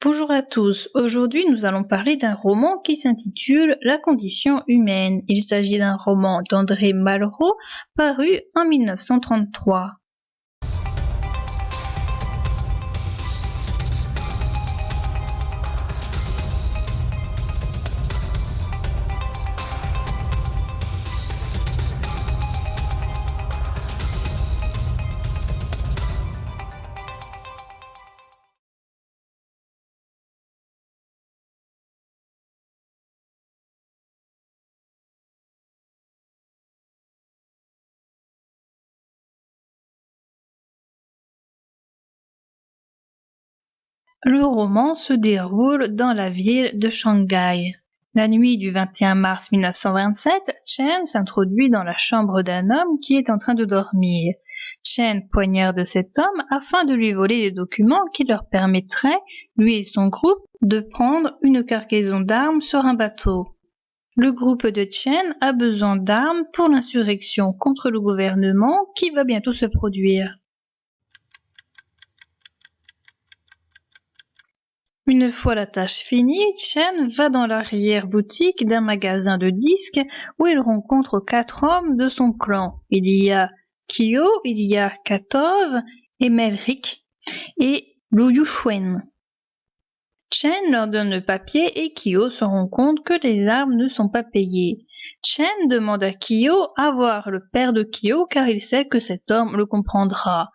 Bonjour à tous, aujourd'hui nous allons parler d'un roman qui s'intitule La condition humaine. Il s'agit d'un roman d'André Malraux paru en 1933. Le roman se déroule dans la ville de Shanghai. La nuit du 21 mars 1927, Chen s'introduit dans la chambre d'un homme qui est en train de dormir. Chen poignarde cet homme afin de lui voler les documents qui leur permettraient, lui et son groupe, de prendre une cargaison d'armes sur un bateau. Le groupe de Chen a besoin d'armes pour l'insurrection contre le gouvernement qui va bientôt se produire. Une fois la tâche finie, Chen va dans l'arrière-boutique d'un magasin de disques où il rencontre 4 hommes de son clan. Il y a Kyo, il y a Katov, Emelric et Liu Yuxuan. Chen leur donne le papier et Kyo se rend compte que les armes ne sont pas payées. Chen demande à Kyo à voir le père de Kyo car il sait que cet homme le comprendra.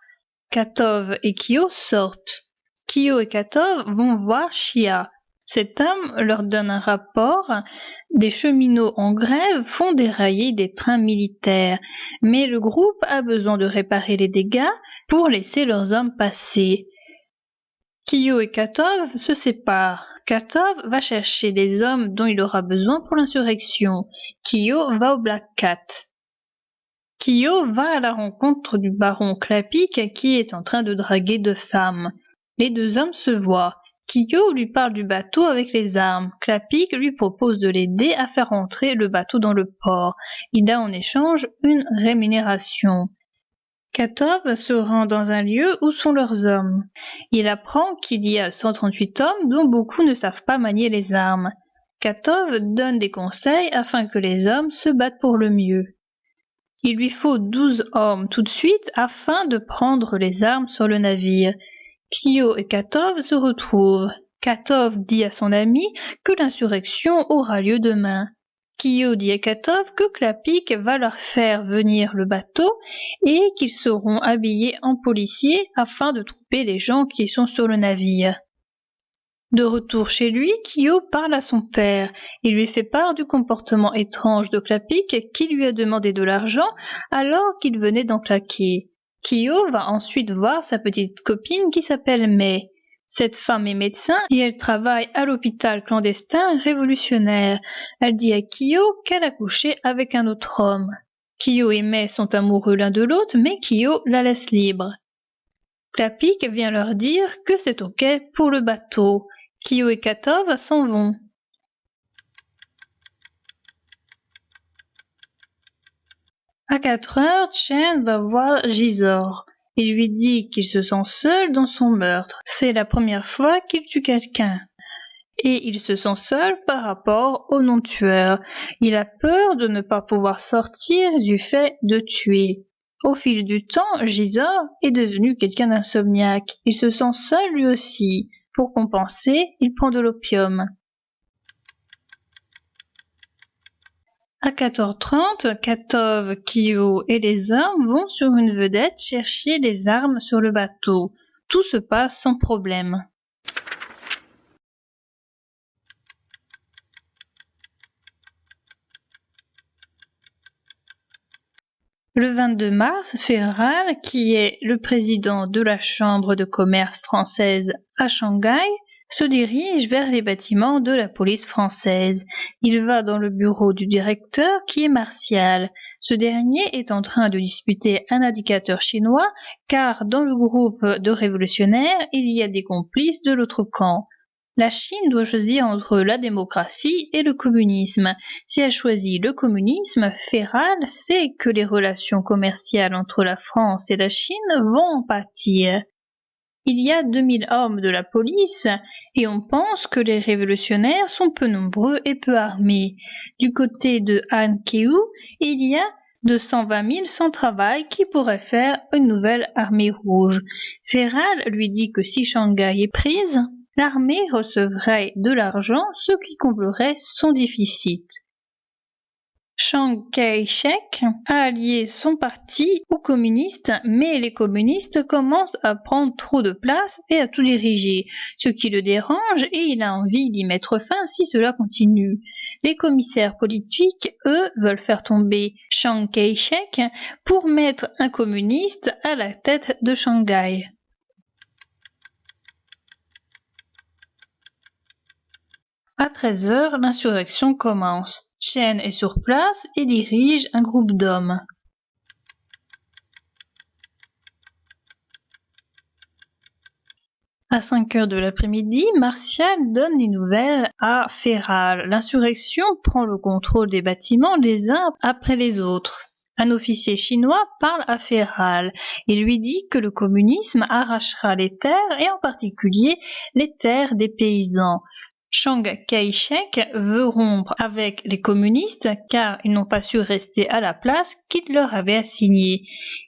Katov et Kyo sortent. Kyo et Katov vont voir Chia. Cet homme leur donne un rapport. Des cheminots en grève font dérailler des trains militaires, mais le groupe a besoin de réparer les dégâts pour laisser leurs hommes passer. Kyo et Katov se séparent. Katov va chercher les hommes dont il aura besoin pour l'insurrection. Kyo va au Black Cat. Kyo va à la rencontre du baron Klapik qui est en train de draguer 2 femmes. Les 2 hommes se voient. Kyo lui parle du bateau avec les armes. Klapik lui propose de l'aider à faire entrer le bateau dans le port. Il a en échange une rémunération. Katov se rend dans un lieu où sont leurs hommes. Il apprend qu'il y a 138 hommes dont beaucoup ne savent pas manier les armes. Katov donne des conseils afin que les hommes se battent pour le mieux. Il lui faut 12 hommes tout de suite afin de prendre les armes sur le navire. Kyo et Katov se retrouvent. Katov dit à son ami que l'insurrection aura lieu demain. Kyo dit à Katov que Klapik va leur faire venir le bateau et qu'ils seront habillés en policiers afin de tromper les gens qui sont sur le navire. De retour chez lui, Kyo parle à son père. Il lui fait part du comportement étrange de Klapik qui lui a demandé de l'argent alors qu'il venait d'en claquer. Kyo va ensuite voir sa petite copine qui s'appelle Mei. Cette femme est médecin et elle travaille à l'hôpital clandestin révolutionnaire. Elle dit à Kyo qu'elle a couché avec un autre homme. Kyo et Mei sont amoureux l'un de l'autre, mais Kyo la laisse libre. Klapik vient leur dire que c'est ok pour le bateau. Kyo et Katov s'en vont. À 4 heures, Chen va voir Gisor. Il lui dit qu'il se sent seul dans son meurtre. C'est la première fois qu'il tue quelqu'un. Et il se sent seul par rapport au non-tueur. Il a peur de ne pas pouvoir sortir du fait de tuer. Au fil du temps, Gisor est devenu quelqu'un d'insomniaque. Il se sent seul lui aussi. Pour compenser, il prend de l'opium. À 14h30, Katov, Kyo et les hommes vont sur une vedette chercher des armes sur le bateau. Tout se passe sans problème. Le 22 mars, Ferral, qui est le président de la Chambre de commerce française à Shanghai, se dirige vers les bâtiments de la police française. Il va dans le bureau du directeur qui est Martial. Ce dernier est en train de disputer un indicateur chinois car dans le groupe de révolutionnaires, il y a des complices de l'autre camp. La Chine doit choisir entre la démocratie et le communisme. Si elle choisit le communisme, Ferral sait que les relations commerciales entre la France et la Chine vont en pâtir. Il y a 2000 hommes de la police et on pense que les révolutionnaires sont peu nombreux et peu armés. Du côté de Han Keu, il y a 220 000 sans travail qui pourraient faire une nouvelle armée rouge. Feral lui dit que si Shanghai est prise, l'armée recevrait de l'argent, ce qui comblerait son déficit. Chiang Kai-shek a allié son parti aux communistes, mais les communistes commencent à prendre trop de place et à tout diriger, ce qui le dérange et il a envie d'y mettre fin si cela continue. Les commissaires politiques, eux, veulent faire tomber Chiang Kai-shek pour mettre un communiste à la tête de Shanghai. À 13h, l'insurrection commence. Chen est sur place et dirige un groupe d'hommes. À 5h de l'après-midi, Martial donne les nouvelles à Feral. L'insurrection prend le contrôle des bâtiments les uns après les autres. Un officier chinois parle à Feral et lui dit que le communisme arrachera les terres et en particulier les terres des paysans. Chiang Kai-shek veut rompre avec les communistes car ils n'ont pas su rester à la place qu'il leur avait assignée.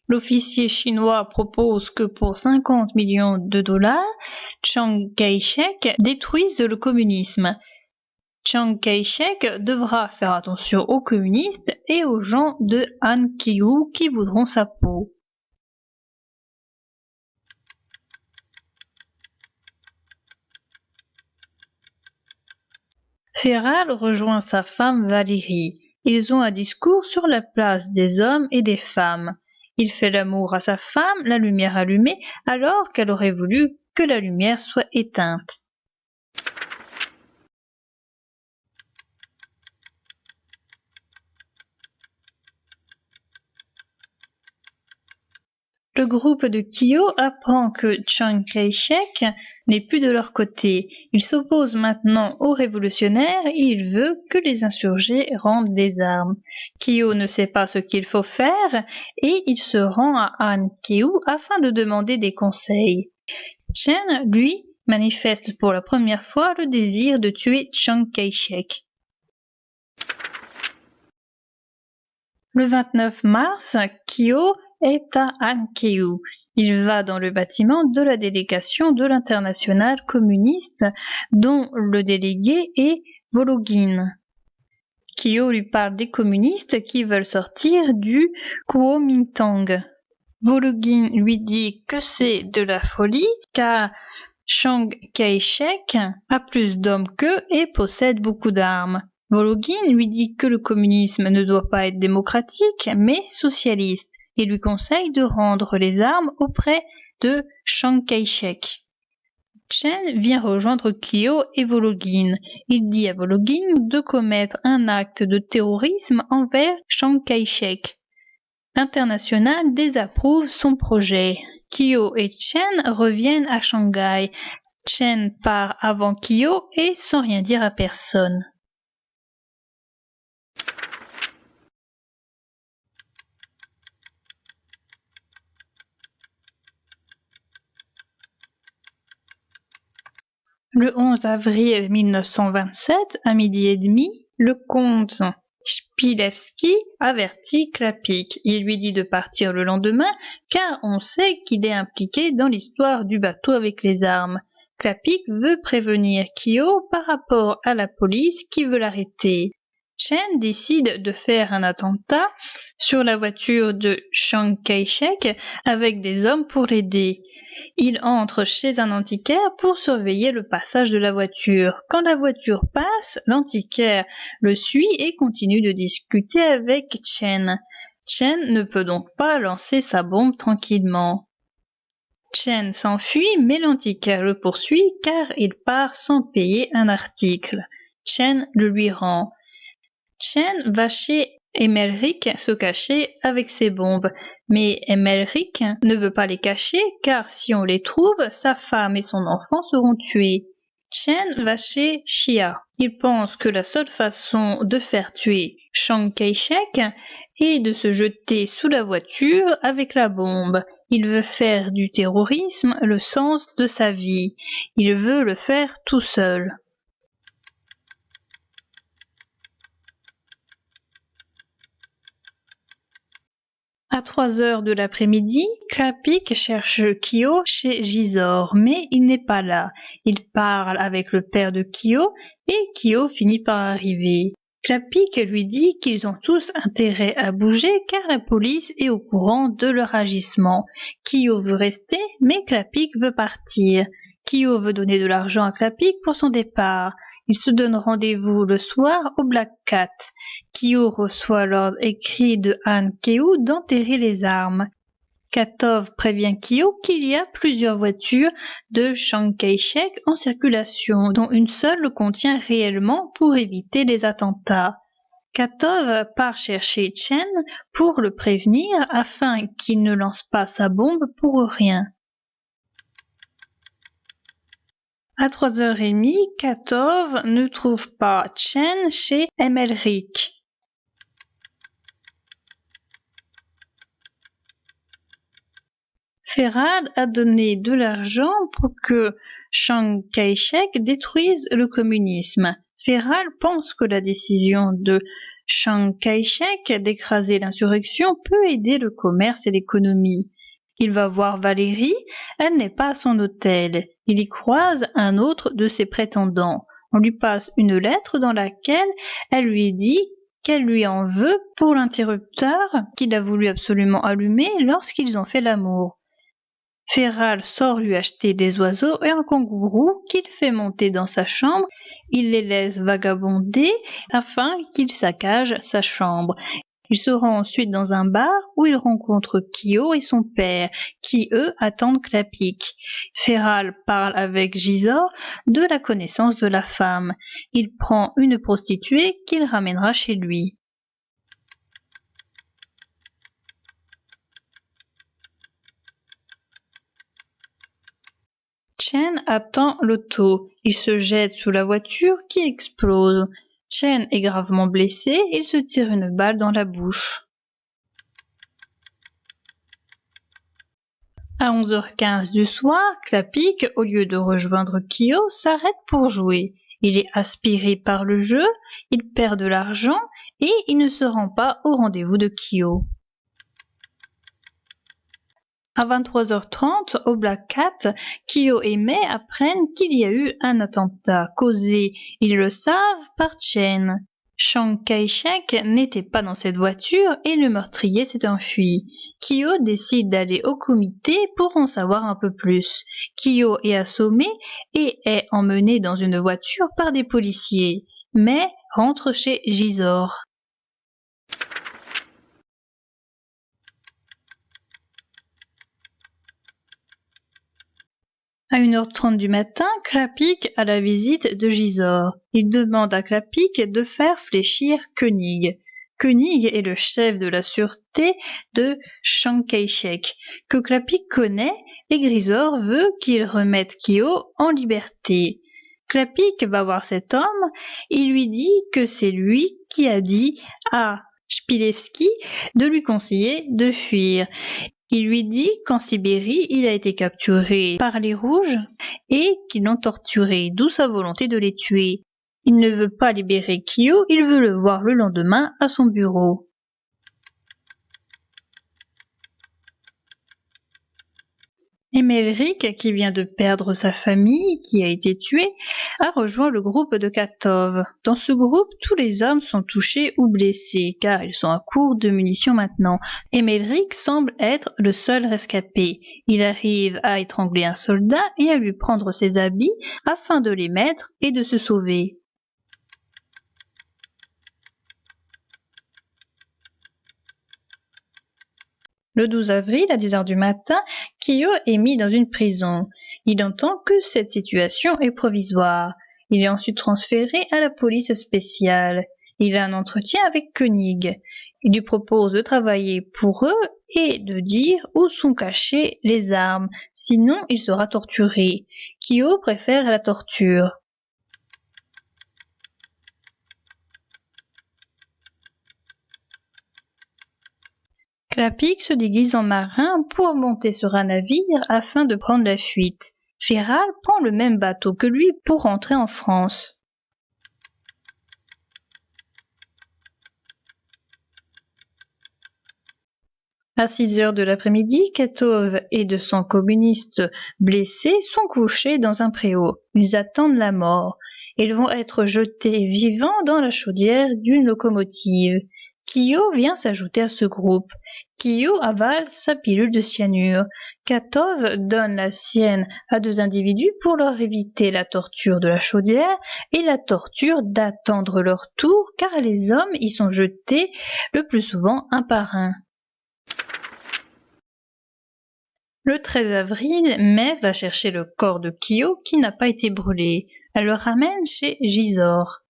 L'officier chinois propose que pour 50 millions de dollars, Chiang Kai-shek détruise le communisme. Chiang Kai-shek devra faire attention aux communistes et aux gens de Han Keu qui voudront sa peau. Feral rejoint sa femme Valérie. Ils ont un discours sur la place des hommes et des femmes. Il fait l'amour à sa femme, la lumière allumée, alors qu'elle aurait voulu que la lumière soit éteinte. Le groupe de Kyo apprend que Chiang Kai-shek n'est plus de leur côté. Il s'oppose maintenant aux révolutionnaires et il veut que les insurgés rendent les armes. Kyo ne sait pas ce qu'il faut faire et il se rend à Han Keu afin de demander des conseils. Chen, lui, manifeste pour la première fois le désir de tuer Chiang Kai-shek. Le 29 mars, Kyo est à Han Keu. Il va dans le bâtiment de la délégation de l'Internationale communiste dont le délégué est Vologin. Kyo lui parle des communistes qui veulent sortir du Kuomintang. Vologin lui dit que c'est de la folie car Chiang Kai-shek a plus d'hommes qu'eux et possède beaucoup d'armes. Vologin lui dit que le communisme ne doit pas être démocratique mais socialiste et lui conseille de rendre les armes auprès de Chiang Kai-shek. Chen vient rejoindre Kyo et Vologin. Il dit à Vologin de commettre un acte de terrorisme envers Chiang Kai-shek. L'Internationale désapprouve son projet. Kyo et Chen reviennent à Shanghai. Chen part avant Kyo et sans rien dire à personne. Le 11 avril 1927, à midi et demi, le comte Spilewski avertit Klapik. Il lui dit de partir le lendemain car on sait qu'il est impliqué dans l'histoire du bateau avec les armes. Klapik veut prévenir Kyo par rapport à la police qui veut l'arrêter. Chen décide de faire un attentat sur la voiture de Chiang Kai-shek avec des hommes pour l'aider. Il entre chez un antiquaire pour surveiller le passage de la voiture. Quand la voiture passe, l'antiquaire le suit et continue de discuter avec Chen. Chen ne peut donc pas lancer sa bombe tranquillement. Chen s'enfuit, mais l'antiquaire le poursuit car il part sans payer un article. Chen le lui rend. Chen va chez Emmelric se cacher avec ses bombes, mais Emmelric ne veut pas les cacher car si on les trouve, sa femme et son enfant seront tués. Chen va chez Xia. Il pense que la seule façon de faire tuer Chiang Kai-shek est de se jeter sous la voiture avec la bombe. Il veut faire du terrorisme le sens de sa vie. Il veut le faire tout seul. À 3 heures de l'après-midi, Klapik cherche Kyo chez Gisors, mais il n'est pas là. Il parle avec le père de Kyo et Kyo finit par arriver. Klapik lui dit qu'ils ont tous intérêt à bouger car la police est au courant de leur agissement. Kyo veut rester, mais Klapik veut partir. Kyo veut donner de l'argent à Klapik pour son départ. Ils se donnent rendez-vous le soir au Black Cat. Kyo reçoit l'ordre écrit de Han Keu d'enterrer les armes. Katov prévient Kyo qu'il y a plusieurs voitures de Chiang Kai-shek en circulation, dont une seule le contient réellement pour éviter les attentats. Katov part chercher Chen pour le prévenir afin qu'il ne lance pas sa bombe pour rien. À 3h30, Katov ne trouve pas Chen chez Emelric. Feral a donné de l'argent pour que Chiang Kai-shek détruise le communisme. Feral pense que la décision de Chiang Kai-shek d'écraser l'insurrection peut aider le commerce et l'économie. Il va voir Valérie, elle n'est pas à son hôtel. Il y croise un autre de ses prétendants. On lui passe une lettre dans laquelle elle lui dit qu'elle lui en veut pour l'interrupteur qu'il a voulu absolument allumer lorsqu'ils ont fait l'amour. Feral sort lui acheter des oiseaux et un kangourou qu'il fait monter dans sa chambre. Il les laisse vagabonder afin qu'il saccage sa chambre. Il se rend ensuite dans un bar où il rencontre Kyo et son père, qui eux attendent Klapik. Feral parle avec Gisors de la connaissance de la femme. Il prend une prostituée qu'il ramènera chez lui. Chen attend l'auto. Il se jette sous la voiture qui explose. Chen est gravement blessé, il se tire une balle dans la bouche. À 11h15 du soir, Klapik, au lieu de rejoindre Kyo, s'arrête pour jouer. Il est aspiré par le jeu, il perd de l'argent et il ne se rend pas au rendez-vous de Kyo. À 23h30, au Black Cat, Kyo et Mei apprennent qu'il y a eu un attentat causé, ils le savent, par Chen. Chiang Kai-shek n'était pas dans cette voiture et le meurtrier s'est enfui. Kyo décide d'aller au comité pour en savoir un peu plus. Kyo est assommé et est emmené dans une voiture par des policiers. Mei rentre chez Gisors. À 1h30 du matin, Klapik a la visite de Gisors. Il demande à Klapik de faire fléchir Koenig. Koenig est le chef de la sûreté de Chiang Kai-shek, que Klapik connaît et Gisors veut qu'il remette Kyo en liberté. Klapik va voir cet homme, il lui dit que c'est lui qui a dit à Chpilevski de lui conseiller de fuir. Il lui dit qu'en Sibérie, il a été capturé par les Rouges et qu'ils l'ont torturé, d'où sa volonté de les tuer. Il ne veut pas libérer Kyo, il veut le voir le lendemain à son bureau. Emelric, qui vient de perdre sa famille, qui a été tuée, a rejoint le groupe de Katov. Dans ce groupe, tous les hommes sont touchés ou blessés, car ils sont à court de munitions maintenant. Emelric semble être le seul rescapé. Il arrive à étrangler un soldat et à lui prendre ses habits afin de les mettre et de se sauver. Le 12 avril, à 10h du matin, Kyo est mis dans une prison. Il entend que cette situation est provisoire. Il est ensuite transféré à la police spéciale. Il a un entretien avec Koenig. Il lui propose de travailler pour eux et de dire où sont cachées les armes, sinon il sera torturé. Kyo préfère la torture. Clapic se déguise en marin pour monter sur un navire afin de prendre la fuite. Féral prend le même bateau que lui pour rentrer en France. À 6 heures de l'après-midi, Katov et 200 communistes blessés sont couchés dans un préau. Ils attendent la mort. Ils vont être jetés vivants dans la chaudière d'une locomotive. Kyo vient s'ajouter à ce groupe. Kyo avale sa pilule de cyanure. Katov donne la sienne à 2 individus pour leur éviter la torture de la chaudière et la torture d'attendre leur tour car les hommes y sont jetés le plus souvent un par un. Le 13 avril, Mai va chercher le corps de Kyo qui n'a pas été brûlé. Elle le ramène chez Gisors.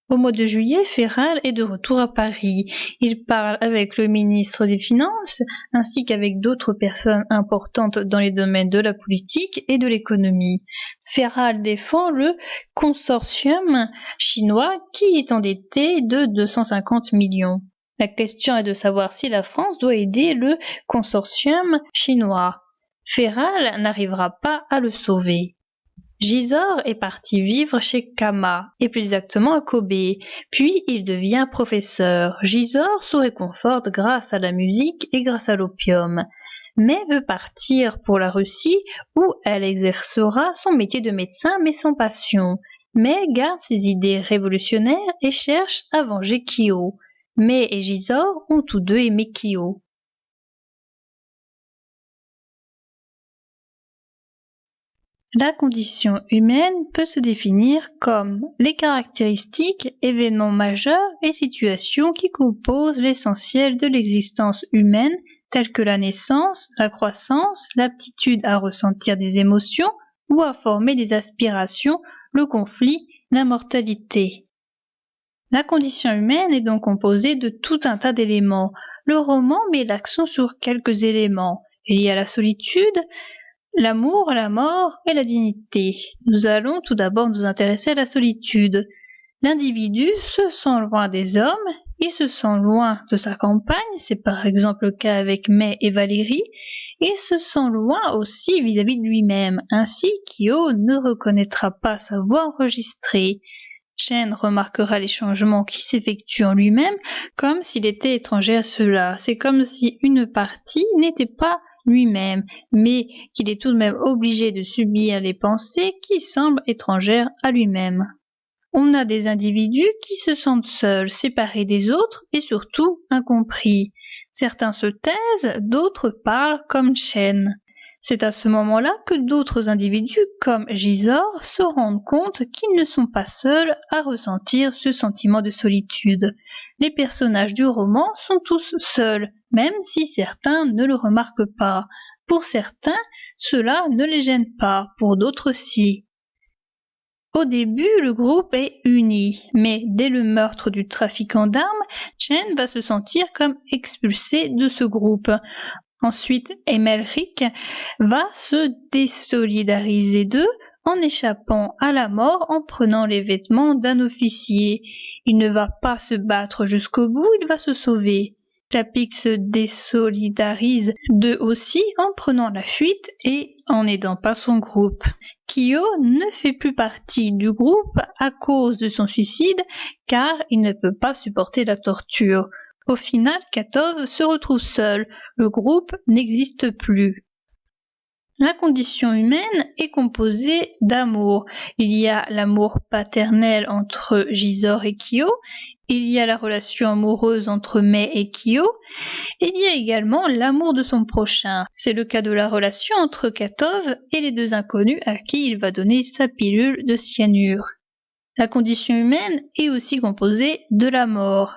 Au mois de juillet, Féral est de retour à Paris. Il parle avec le ministre des Finances ainsi qu'avec d'autres personnes importantes dans les domaines de la politique et de l'économie. Féral défend le consortium chinois qui est endetté de 250 millions. La question est de savoir si la France doit aider le consortium chinois. Féral n'arrivera pas à le sauver. Gisors est parti vivre chez Kama, et plus exactement à Kobe, puis il devient professeur. Gisors se réconforte grâce à la musique et grâce à l'opium, mais veut partir pour la Russie où elle exercera son métier de médecin mais sans passion, mais garde ses idées révolutionnaires et cherche à venger Kyo. Mai et Gisors ont tous deux aimé Kyo. La condition humaine peut se définir comme les caractéristiques, événements majeurs et situations qui composent l'essentiel de l'existence humaine, telles que la naissance, la croissance, l'aptitude à ressentir des émotions ou à former des aspirations, le conflit, la mortalité. La condition humaine est donc composée de tout un tas d'éléments. Le roman met l'accent sur quelques éléments. Il y a la solitude, l'amour, la mort et la dignité. Nous allons tout d'abord nous intéresser à la solitude. L'individu se sent loin des hommes, il se sent loin de sa campagne, c'est par exemple le cas avec Mai et Valérie, il se sent loin aussi vis-à-vis de lui-même, ainsi Kyo ne reconnaîtra pas sa voix enregistrée. Chen remarquera les changements qui s'effectuent en lui-même comme s'il était étranger à cela. C'est comme si une partie n'était pas lui-même, mais qu'il est tout de même obligé de subir les pensées qui semblent étrangères à lui-même. On a des individus qui se sentent seuls, séparés des autres et surtout incompris. Certains se taisent, d'autres parlent comme Chen. C'est à ce moment-là que d'autres individus, comme Gisors, se rendent compte qu'ils ne sont pas seuls à ressentir ce sentiment de solitude. Les personnages du roman sont tous seuls, même si certains ne le remarquent pas. Pour certains, cela ne les gêne pas, pour d'autres si. Au début, le groupe est uni, mais dès le meurtre du trafiquant d'armes, Chen va se sentir comme expulsé de ce groupe. Ensuite, Emelric va se désolidariser d'eux en échappant à la mort en prenant les vêtements d'un officier. Il ne va pas se battre jusqu'au bout, il va se sauver. Clapic se désolidarise d'eux aussi en prenant la fuite et en n'aidant pas son groupe. Kyo ne fait plus partie du groupe à cause de son suicide car il ne peut pas supporter la torture. Au final, Katov se retrouve seul, le groupe n'existe plus. La condition humaine est composée d'amour. Il y a l'amour paternel entre Gisors et Kyo, il y a la relation amoureuse entre Mai et Kyo, et il y a également l'amour de son prochain. C'est le cas de la relation entre Katov et les deux inconnus à qui il va donner sa pilule de cyanure. La condition humaine est aussi composée de la mort.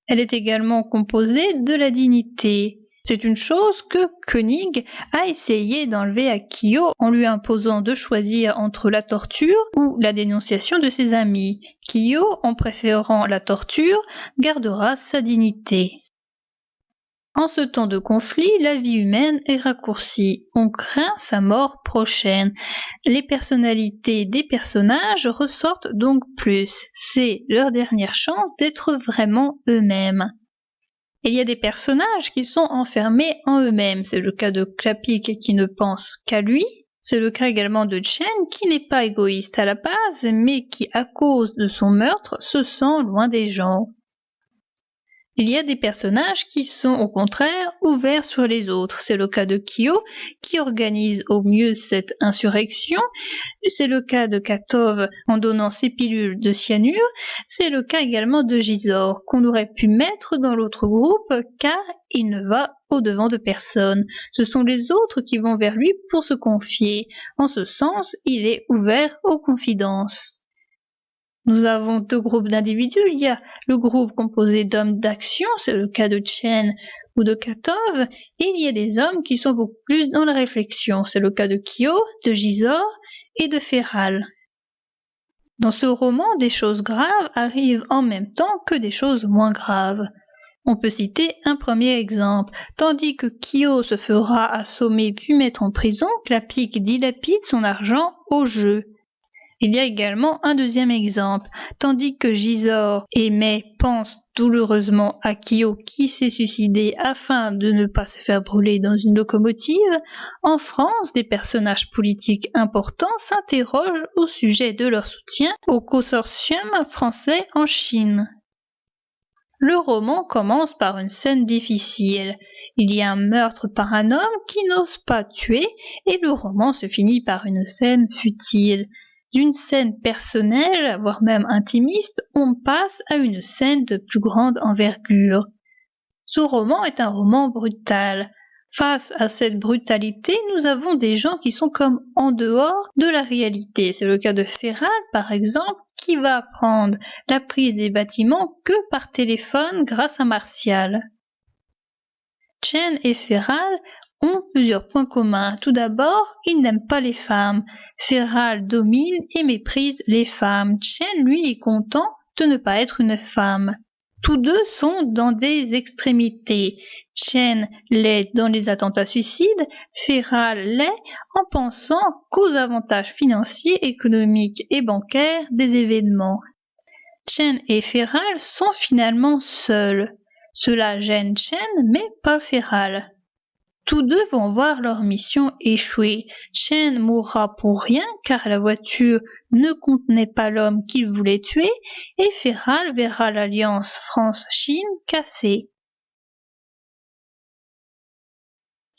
Elle est également composée de la dignité. C'est une chose que Koenig a essayé d'enlever à Kyo en lui imposant de choisir entre la torture ou la dénonciation de ses amis. Kyo, en préférant la torture, gardera sa dignité. En ce temps de conflit, la vie humaine est raccourcie. On craint sa mort prochaine. Les personnalités des personnages ressortent donc plus. C'est leur dernière chance d'être vraiment eux-mêmes. Il y a des personnages qui sont enfermés en eux-mêmes. C'est le cas de Klapik qui ne pense qu'à lui. C'est le cas également de Chen qui n'est pas égoïste à la base, mais qui, à cause de son meurtre, se sent loin des gens. Il y a des personnages qui sont au contraire ouverts sur les autres. C'est le cas de Kyo qui organise au mieux cette insurrection. C'est le cas de Katov en donnant ses pilules de cyanure. C'est le cas également de Gisor qu'on aurait pu mettre dans l'autre groupe car il ne va au-devant de personne. Ce sont les autres qui vont vers lui pour se confier. En ce sens, il est ouvert aux confidences. Nous avons deux groupes d'individus. Il y a le groupe composé d'hommes d'action, c'est le cas de Chen ou de Katov, et il y a des hommes qui sont beaucoup plus dans la réflexion, c'est le cas de Kyo, de Gisor et de Feral. Dans ce roman, des choses graves arrivent en même temps que des choses moins graves. On peut citer un premier exemple. Tandis que Kyo se fera assommer puis mettre en prison, Klapik dilapide son argent au jeu. Il y a également un deuxième exemple. Tandis que Gisor et Mei pensent douloureusement à Kyo qui s'est suicidé afin de ne pas se faire brûler dans une locomotive, en France, des personnages politiques importants s'interrogent au sujet de leur soutien au consortium français en Chine. Le roman commence par une scène difficile. Il y a un meurtre par un homme qui n'ose pas tuer et le roman se finit par une scène futile. D'une scène personnelle, voire même intimiste, on passe à une scène de plus grande envergure. Ce roman est un roman brutal. Face à cette brutalité, nous avons des gens qui sont comme en dehors de la réalité. C'est le cas de Feral, par exemple, qui va apprendre la prise des bâtiments que par téléphone grâce à Martial. Chen et Feral ont plusieurs points communs. Tout d'abord, ils n'aiment pas les femmes. Feral domine et méprise les femmes. Chen, lui, est content de ne pas être une femme. Tous deux sont dans des extrémités. Chen l'est dans les attentats suicides, Feral l'est en pensant qu'aux avantages financiers, économiques et bancaires des événements. Chen et Feral sont finalement seuls. Cela gêne Chen, mais pas Feral. Tous deux vont voir leur mission échouer. Chen mourra pour rien car la voiture ne contenait pas l'homme qu'il voulait tuer et Feral verra l'alliance France-Chine cassée.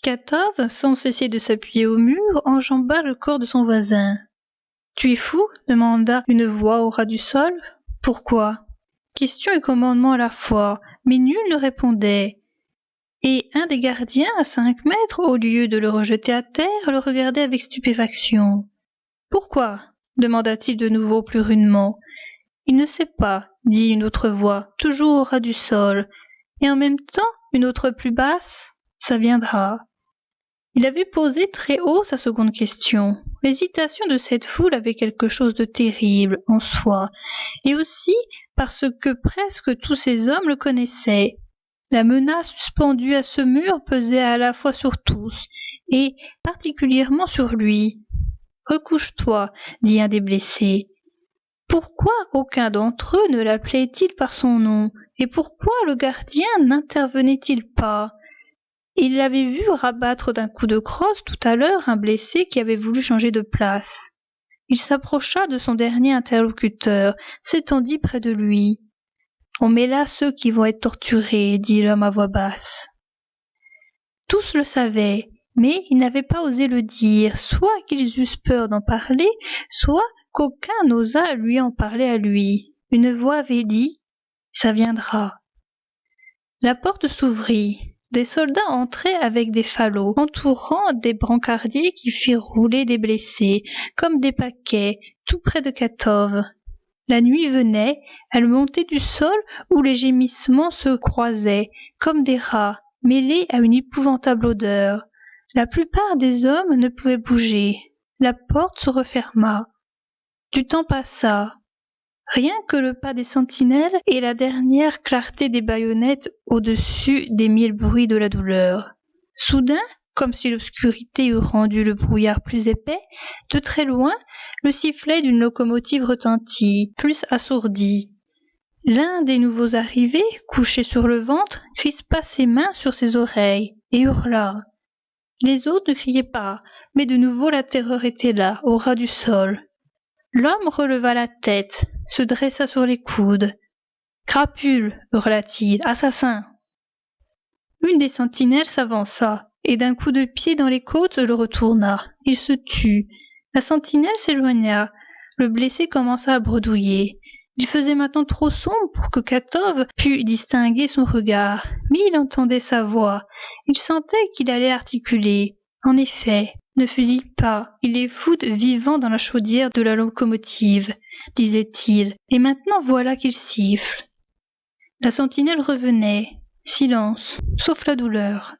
Katov, sans cesser de s'appuyer au mur, enjamba le corps de son voisin. « Tu es fou ?» demanda une voix au ras du sol. « Pourquoi ?» Question et commandement à la fois, mais nul ne répondait. Et un des gardiens, à 5 mètres, au lieu de le rejeter à terre, le regardait avec stupéfaction. « Pourquoi ?» demanda-t-il de nouveau plus rudement. « Il ne sait pas, » dit une autre voix, toujours au ras du sol, et en même temps une autre plus basse, « ça viendra. » Il avait posé très haut sa seconde question. L'hésitation de cette foule avait quelque chose de terrible en soi, et aussi parce que presque tous ces hommes le connaissaient. La menace suspendue à ce mur pesait à la fois sur tous, et particulièrement sur lui. « Recouche-toi, » dit un des blessés. Pourquoi aucun d'entre eux ne l'appelait-il par son nom, et pourquoi le gardien n'intervenait-il pas ? Il l'avait vu rabattre d'un coup de crosse tout à l'heure un blessé qui avait voulu changer de place. Il s'approcha de son dernier interlocuteur, s'étendit près de lui. « On met là ceux qui vont être torturés, » dit l'homme à voix basse. Tous le savaient, mais ils n'avaient pas osé le dire, soit qu'ils eussent peur d'en parler, soit qu'aucun n'osât lui en parler à lui. Une voix avait dit « ça viendra ». La porte s'ouvrit. Des soldats entraient avec des falots, entourant des brancardiers qui firent rouler des blessés, comme des paquets, tout près de Katov. La nuit venait, elle montait du sol où les gémissements se croisaient, comme des rats, mêlés à une épouvantable odeur. La plupart des hommes ne pouvaient bouger. La porte se referma. Du temps passa. Rien que le pas des sentinelles et la dernière clarté des baïonnettes au-dessus des 1000 bruits de la douleur. Soudain, comme si l'obscurité eût rendu le brouillard plus épais, de très loin, le sifflet d'une locomotive retentit, plus assourdi. L'un des nouveaux arrivés, couché sur le ventre, crispa ses mains sur ses oreilles et hurla. Les autres ne criaient pas, mais de nouveau la terreur était là, au ras du sol. L'homme releva la tête, se dressa sur les coudes. Crapule, hurla-t-il, assassin! Une des sentinelles s'avança, et d'un coup de pied dans les côtes le retourna. Il se tut. La sentinelle s'éloigna. Le blessé commença à bredouiller. Il faisait maintenant trop sombre pour que Katov pût distinguer son regard, mais il entendait sa voix. Il sentait qu'il allait articuler. En effet, ne fusille pas, il est foudre vivant dans la chaudière de la locomotive, disait-il, et maintenant voilà qu'il siffle. La sentinelle revenait. Silence, sauf la douleur.